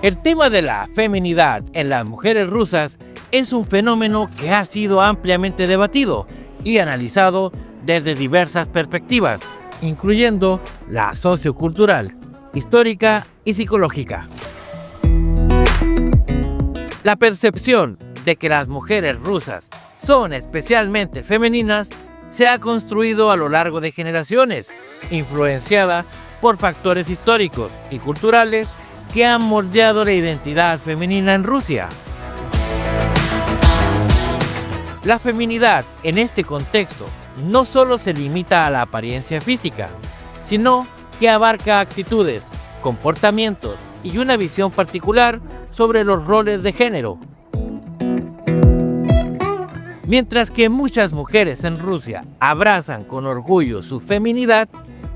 El tema de la feminidad en las mujeres rusas es un fenómeno que ha sido ampliamente debatido y analizado desde diversas perspectivas, incluyendo la sociocultural, histórica y psicológica. La percepción de que las mujeres rusas son especialmente femeninas se ha construido a lo largo de generaciones, influenciada por factores históricos y culturales que han moldeado la identidad femenina en Rusia. La feminidad en este contexto no solo se limita a la apariencia física, sino que abarca actitudes, comportamientos y una visión particular sobre los roles de género. Mientras que muchas mujeres en Rusia abrazan con orgullo su feminidad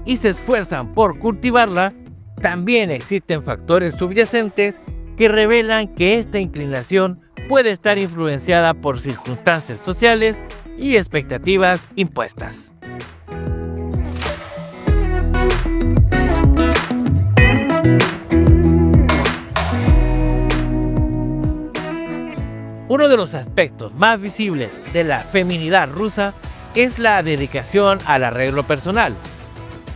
y se esfuerzan por cultivarla, también existen factores subyacentes que revelan que esta inclinación puede estar influenciada por circunstancias sociales y expectativas impuestas. Uno de los aspectos más visibles de la feminidad rusa es la dedicación al arreglo personal.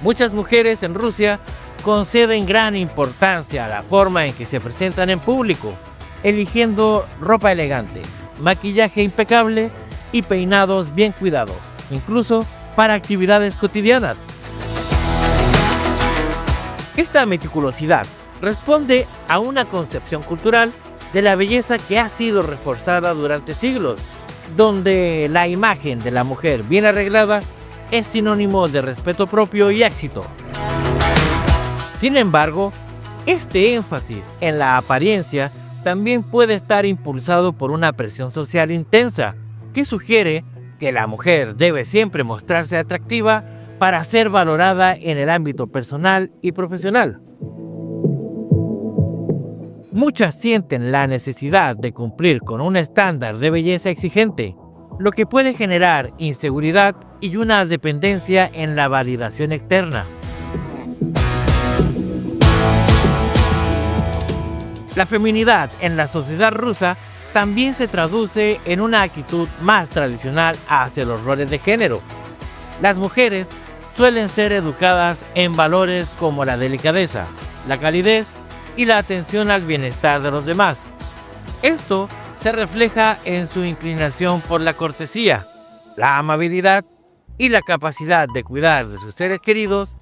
Muchas mujeres en Rusia conceden gran importancia a la forma en que se presentan en público, eligiendo ropa elegante, maquillaje impecable y peinados bien cuidados, incluso para actividades cotidianas. Esta meticulosidad responde a una concepción cultural de la belleza que ha sido reforzada durante siglos, donde la imagen de la mujer bien arreglada es sinónimo de respeto propio y éxito. Sin embargo, este énfasis en la apariencia también puede estar impulsado por una presión social intensa que sugiere que la mujer debe siempre mostrarse atractiva para ser valorada en el ámbito personal y profesional. Muchas sienten la necesidad de cumplir con un estándar de belleza exigente, lo que puede generar inseguridad y una dependencia en la validación externa. La feminidad en la sociedad rusa también se traduce en una actitud más tradicional hacia los roles de género. Las mujeres suelen ser educadas en valores como la delicadeza, la calidez y la atención al bienestar de los demás. Esto se refleja en su inclinación por la cortesía, la amabilidad y la capacidad de cuidar de sus seres queridos,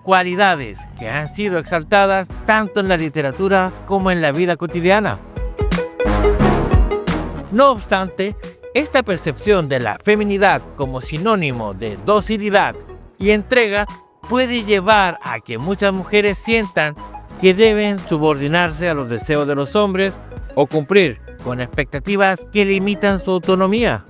cualidades que han sido exaltadas tanto en la literatura como en la vida cotidiana. No obstante, esta percepción de la feminidad como sinónimo de docilidad y entrega puede llevar a que muchas mujeres sientan que deben subordinarse a los deseos de los hombres o cumplir con expectativas que limitan su autonomía.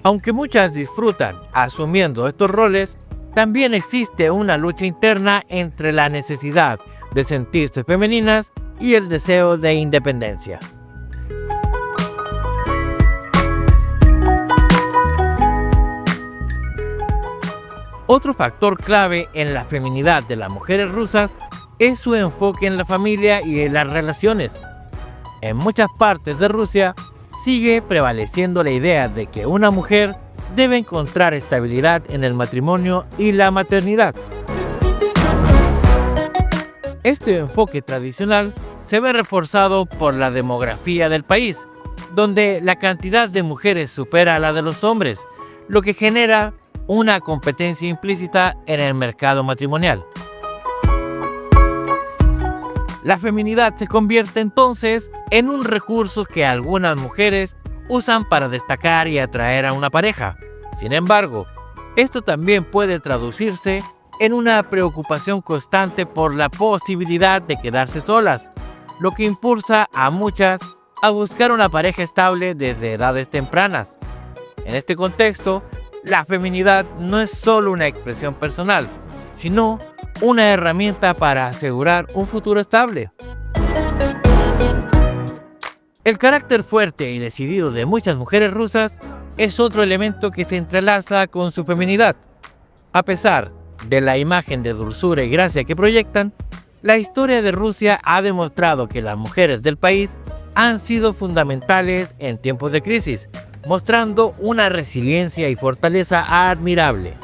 Aunque muchas disfrutan asumiendo estos roles, también existe una lucha interna entre la necesidad de sentirse femeninas y el deseo de independencia. Otro factor clave en la feminidad de las mujeres rusas es su enfoque en la familia y en las relaciones. En muchas partes de Rusia sigue prevaleciendo la idea de que una mujer debe encontrar estabilidad en el matrimonio y la maternidad. Este enfoque tradicional se ve reforzado por la demografía del país, donde la cantidad de mujeres supera a la de los hombres, lo que genera una competencia implícita en el mercado matrimonial. La feminidad se convierte entonces en un recurso que algunas mujeres usan para destacar y atraer a una pareja. Sin embargo, esto también puede traducirse en una preocupación constante por la posibilidad de quedarse solas, lo que impulsa a muchas a buscar una pareja estable desde edades tempranas. En este contexto, la feminidad no es solo una expresión personal, sino una herramienta para asegurar un futuro estable. El carácter fuerte y decidido de muchas mujeres rusas es otro elemento que se entrelaza con su feminidad. A pesar de la imagen de dulzura y gracia que proyectan, La historia de Rusia ha demostrado que las mujeres del país han sido fundamentales en tiempos de crisis, mostrando una resiliencia y fortaleza admirable.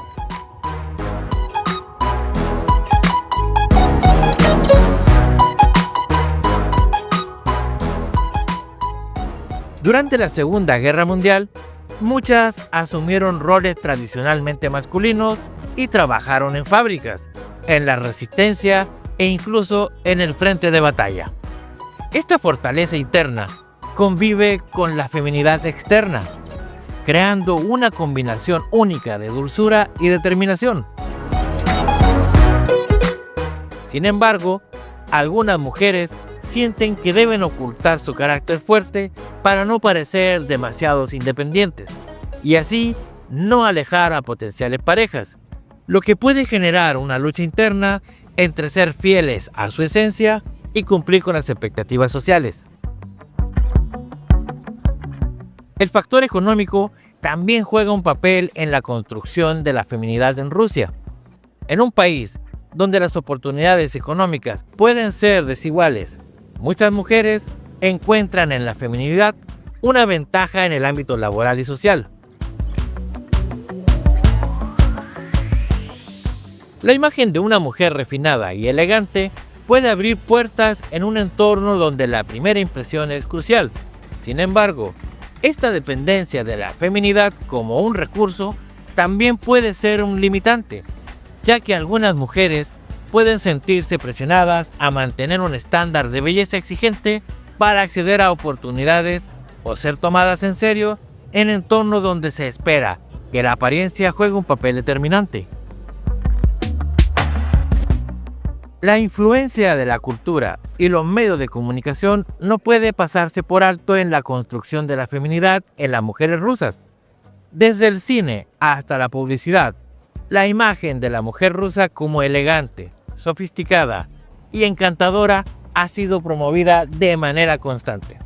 Durante la Segunda Guerra Mundial, muchas asumieron roles tradicionalmente masculinos y trabajaron en fábricas, en la resistencia e incluso en el frente de batalla. Esta fortaleza interna convive con la feminidad externa, creando una combinación única de dulzura y determinación. Sin embargo, algunas mujeres sienten que deben ocultar su carácter fuerte para no parecer demasiados independientes y así no alejar a potenciales parejas, lo que puede generar una lucha interna entre ser fieles a su esencia y cumplir con las expectativas sociales. El factor económico también juega un papel en la construcción de la feminidad en Rusia. En un país donde las oportunidades económicas pueden ser desiguales, muchas mujeres encuentran en la feminidad una ventaja en el ámbito laboral y social. La imagen de una mujer refinada y elegante puede abrir puertas en un entorno donde la primera impresión es crucial. Sin embargo, esta dependencia de la feminidad como un recurso también puede ser un limitante, ya que algunas mujeres pueden sentirse presionadas a mantener un estándar de belleza exigente para acceder a oportunidades o ser tomadas en serio en entornos donde se espera que la apariencia juegue un papel determinante. La influencia de la cultura y los medios de comunicación no puede pasarse por alto en la construcción de la feminidad en las mujeres rusas. Desde el cine hasta la publicidad, la imagen de la mujer rusa como elegante, sofisticada y encantadora ha sido promovida de manera constante.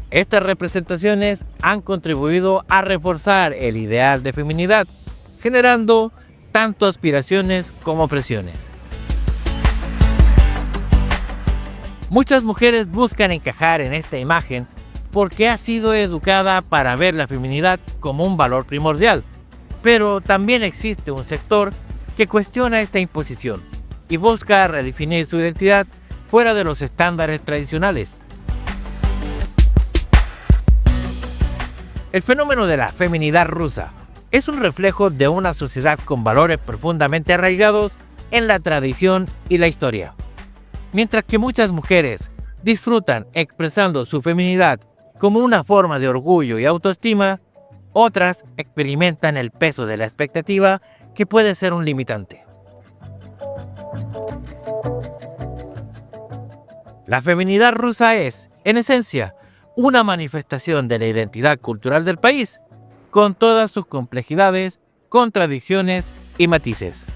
Estas representaciones han contribuido a reforzar el ideal de feminidad, generando tanto aspiraciones como presiones. Muchas mujeres buscan encajar en esta imagen porque ha sido educada para ver la feminidad como un valor primordial, pero también existe un sector que cuestiona esta imposición y busca redefinir su identidad fuera de los estándares tradicionales. El fenómeno de la feminidad rusa es un reflejo de una sociedad con valores profundamente arraigados en la tradición y la historia. Mientras que muchas mujeres disfrutan expresando su feminidad como una forma de orgullo y autoestima, otras experimentan el peso de la expectativa que puede ser un limitante. La feminidad rusa es, en esencia, una manifestación de la identidad cultural del país, con todas sus complejidades, contradicciones y matices.